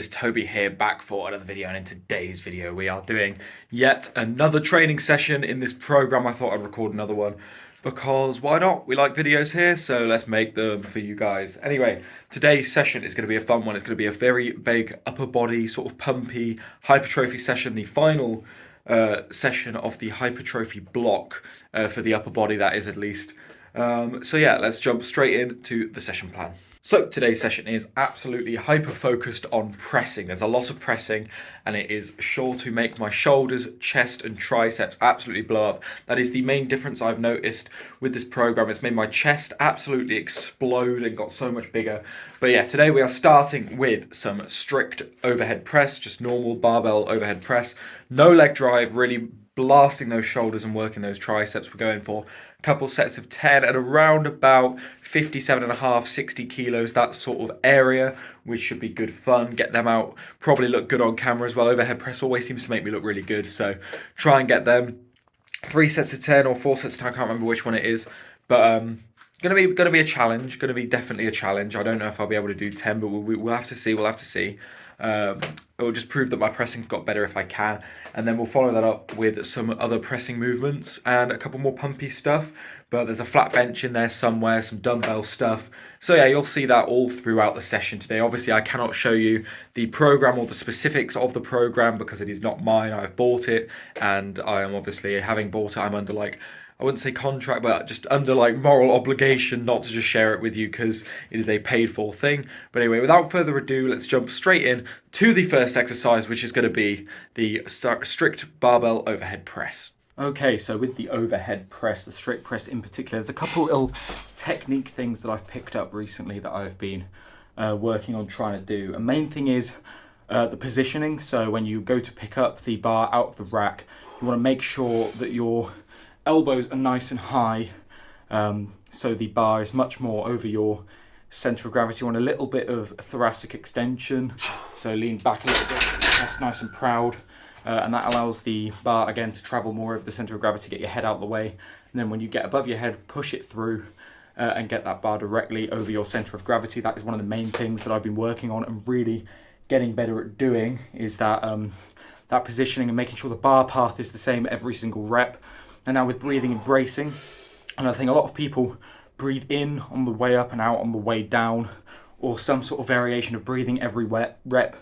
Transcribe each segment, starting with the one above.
it's Toby here, back for another video, and in today's video we are doing yet another training session in this program. I thought I'd record another one because why not? We like videos here, so let's make them for you guys. Anyway, today's session is going to be a fun one. It's going to be a very big upper body, sort of pumpy hypertrophy session, the final session of the hypertrophy block for the upper body, that is at least. So yeah, let's jump straight into the session plan. So today's session is absolutely hyper-focused on pressing. There's a lot of pressing and it is sure to make my shoulders, chest and triceps absolutely blow up. That is the main difference I've noticed with this program. It's made my chest absolutely explode and got so much bigger. But yeah, today we are starting with some strict overhead press, just normal barbell overhead press. No leg drive, really blasting those shoulders and working those triceps. We're going for a couple sets of 10 at around about 57.5, 60 kilos, that sort of area, which should be good fun. Get them out, probably look good on camera as well. Overhead press always seems to make me look really good, so try and get them 3 sets of 10 or 4 sets of 10. I can't remember which one it is, but gonna be a challenge. Gonna be definitely a challenge. I don't know if I'll be able to do 10, but we'll have to see. We'll have to see. It will just prove that my pressing's got better if I can, and then we'll follow that up with some other pressing movements and a couple more pumpy stuff. But there's a flat bench in there somewhere, some dumbbell stuff. So yeah, you'll see that all throughout the session today. Obviously, I cannot show you the program or the specifics of the program because it is not mine. I've bought it, and I am obviously, having bought it, I'm under like, I wouldn't say contract, but just under like moral obligation not to just share it with you because it is a paid for thing. But anyway, without further ado, let's jump straight in to the first exercise, which is going to be the strict barbell overhead press. Okay, so with the overhead press, the strict press in particular, there's a couple little technique things that I've picked up recently that I've been working on trying to do. A main thing is the positioning. So when you go to pick up the bar out of the rack, you want to make sure that your elbows are nice and high, so the bar is much more over your center of gravity. You want a little bit of thoracic extension, so lean back a little bit, chest nice and proud, and that allows the bar again to travel more over the center of gravity, get your head out of the way, and then when you get above your head, push it through and get that bar directly over your center of gravity. That is one of the main things that I've been working on and really getting better at doing, is that that positioning and making sure the bar path is the same every single rep. And now with breathing and bracing, and I think a lot of people breathe in on the way up and out on the way down, or some sort of variation of breathing every rep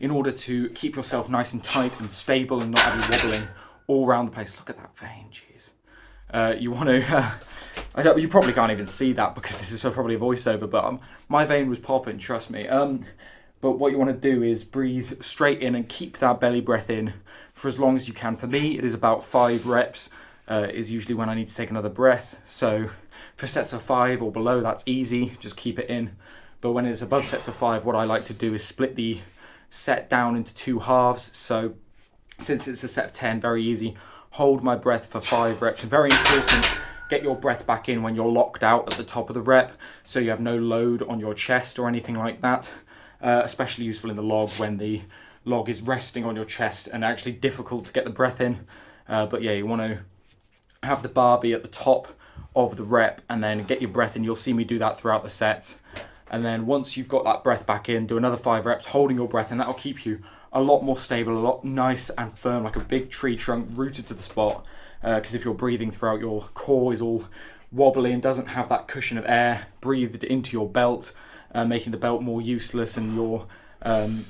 in order to keep yourself nice and tight and stable and not have you wobbling all around the place. Look at that vein, jeez. You want to, you probably can't even see that because this is probably a voiceover, but my vein was popping, trust me. But what you want to do is breathe straight in and keep that belly breath in for as long as you can. For me, it is about 5 reps. Is usually when I need to take another breath. So for sets of 5 or below, that's easy, just keep it in. But when it's above sets of 5, what I like to do is split the set down into 2 halves. So since it's a set of 10, very easy, hold my breath for 5 reps. And very important, get your breath back in when you're locked out at the top of the rep, so you have no load on your chest or anything like that. Especially useful in the log when the log is resting on your chest and actually difficult to get the breath in. But yeah, you want to have the bar be at the top of the rep and then get your breath in. You'll see me do that throughout the set. And then once you've got that breath back in, do another 5 reps holding your breath, and that'll keep you a lot more stable, a lot nice and firm, like a big tree trunk rooted to the spot. Because if you're breathing throughout, your core is all wobbly and doesn't have that cushion of air breathed into your belt, making the belt more useless and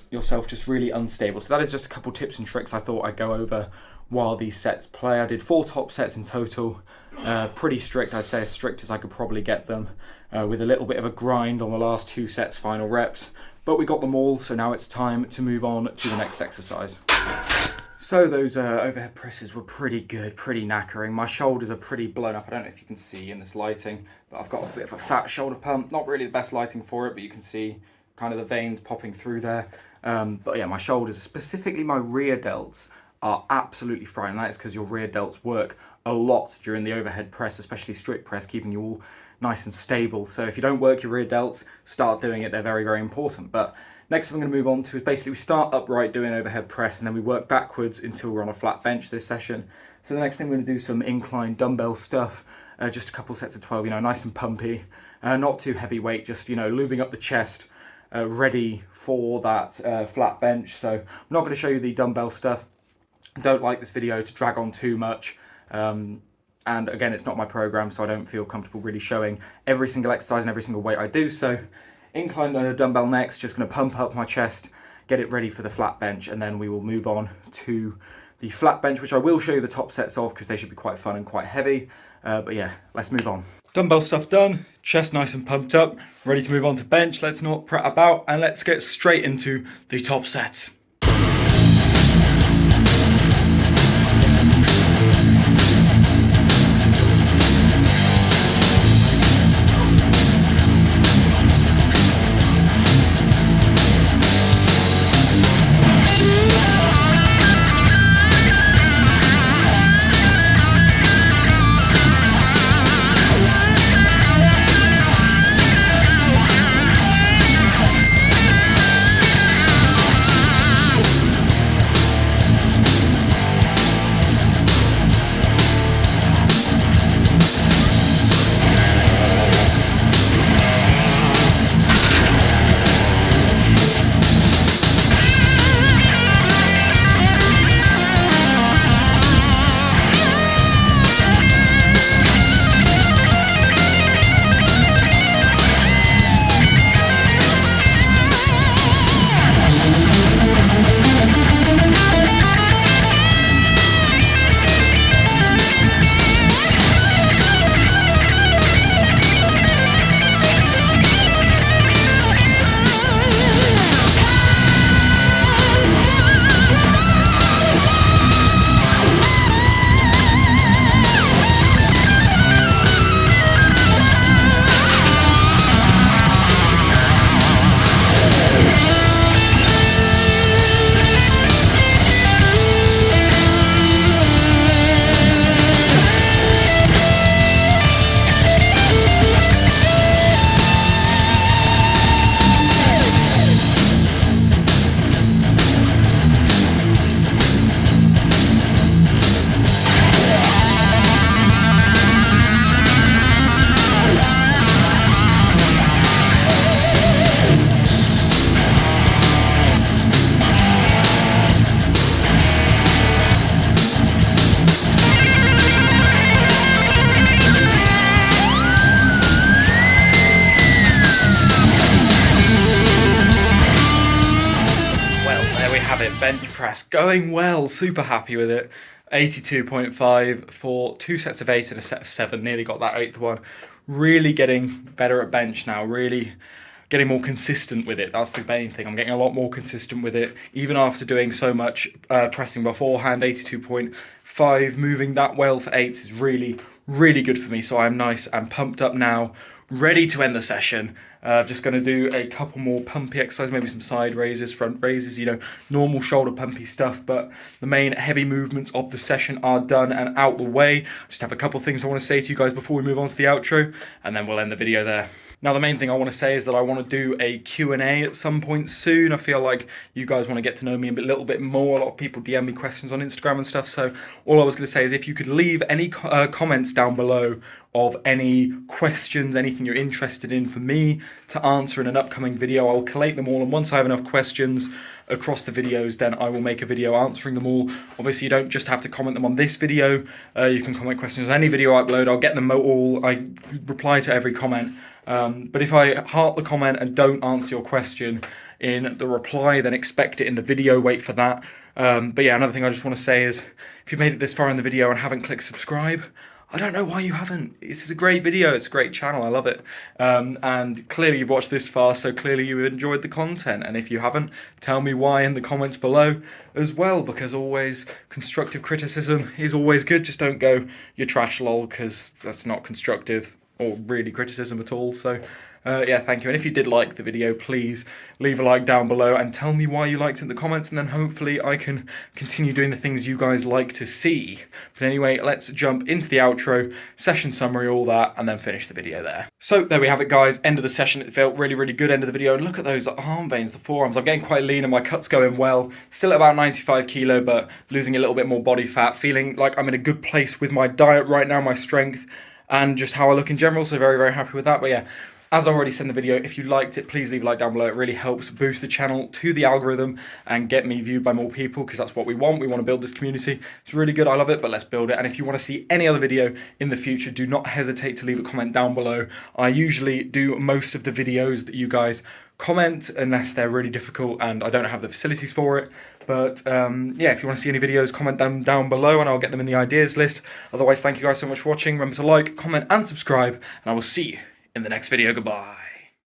yourself just really unstable. So that is just a couple tips and tricks I thought I'd go over while these sets play. I did 4 top sets in total, pretty strict. I'd say as strict as I could probably get them, with a little bit of a grind on the last 2 sets final reps, but we got them all. So now it's time to move on to the next exercise. So those overhead presses were pretty good, pretty knackering. My shoulders are pretty blown up. I don't know if you can see in this lighting, but I've got a bit of a fat shoulder pump. Not really the best lighting for it, but you can see kind of the veins popping through there. But yeah, my shoulders, specifically my rear delts, are absolutely fried, and that is because your rear delts work a lot during the overhead press, especially strict press, keeping you all nice and stable. So if you don't work your rear delts, start doing it. They're very, very important. But next thing I'm going to move on to is basically we start upright doing overhead press, and then we work backwards until we're on a flat bench this session. So the next thing we're going to do some incline dumbbell stuff, just a couple sets of 12, nice and pumpy, not too heavyweight, just, lubing up the chest, ready for that flat bench. So I'm not going to show you the dumbbell stuff. I don't like this video to drag on too much. And again, it's not my program, so I don't feel comfortable really showing every single exercise and every single weight I do. So incline dumbbell next, just going to pump up my chest, get it ready for the flat bench, and then we will move on to the flat bench, which I will show you the top sets of because they should be quite fun and quite heavy. But yeah, let's move on. Dumbbell stuff done, chest nice and pumped up, ready to move on to bench. Let's not prat about and let's get straight into the top sets. Bench press going well, super happy with it. 82.5 for 2 sets of 8 and a set of 7, nearly got that 8th one. Really getting better at bench now, really getting more consistent with it. That's the main thing. I'm getting a lot more consistent with it, even after doing so much pressing beforehand. 82.5, moving that well for 8 is really, really good for me. So I'm nice and pumped up now, ready to end the session. Just going to do a couple more pumpy exercises, maybe some side raises, front raises, you know, normal shoulder pumpy stuff. But the main heavy movements of the session are done and out the way. Just have a couple of things I want to say to you guys before we move on to the outro, and then we'll end the video there. Now, the main thing I want to say is that I want to do a Q&A at some point soon. I feel like you guys want to get to know me a little bit more. A lot of people DM me questions on Instagram and stuff. So all I was going to say is if you could leave any comments down below of any questions, anything you're interested in for me to answer in an upcoming video, I'll collate them all. And once I have enough questions across the videos, then I will make a video answering them all. Obviously, you don't just have to comment them on this video. You can comment questions on any video I upload. I'll get them all. I reply to every comment. But if I heart the comment and don't answer your question in the reply, then expect it in the video, wait for that. But yeah, another thing I just want to say is if you've made it this far in the video and haven't clicked subscribe, I don't know why you haven't. This is a great video, it's a great channel, I love it. And clearly you've watched this far, so clearly you enjoyed the content. And if you haven't, tell me why in the comments below as well, because always constructive criticism is always good. Just don't go, you're trash lol, because that's not constructive or really criticism at all. So yeah, thank you. And if you did like the video, please leave a like down below and tell me why you liked it in the comments, and then hopefully I can continue doing the things you guys like to see. But anyway, let's jump into the outro, session summary, all that, and then finish the video there. So there we have it, guys. End of the session. It felt really, really good. End of the video. And look at those arm veins, the forearms. I'm getting quite lean and my cut's going well. Still at about 95 kilo, but losing a little bit more body fat. Feeling like I'm in a good place with my diet right now, my strength, and just how I look in general. So very, very happy with that. But yeah, As I already said in the video, if you liked it, please leave a like down below. It really helps boost the channel to the algorithm and get me viewed by more people, because that's what we want. We want to build this community. It's really good. I love it, but let's build it. And if you want to see any other video in the future, do not hesitate to leave a comment down below. I usually do most of the videos that you guys comment, unless they're really difficult and I don't have the facilities for it. But yeah, if you want to see any videos, comment them down below and I'll get them in the ideas list. Otherwise, thank you guys so much for watching. Remember to like, comment and subscribe, and I will see you in the next video. Goodbye.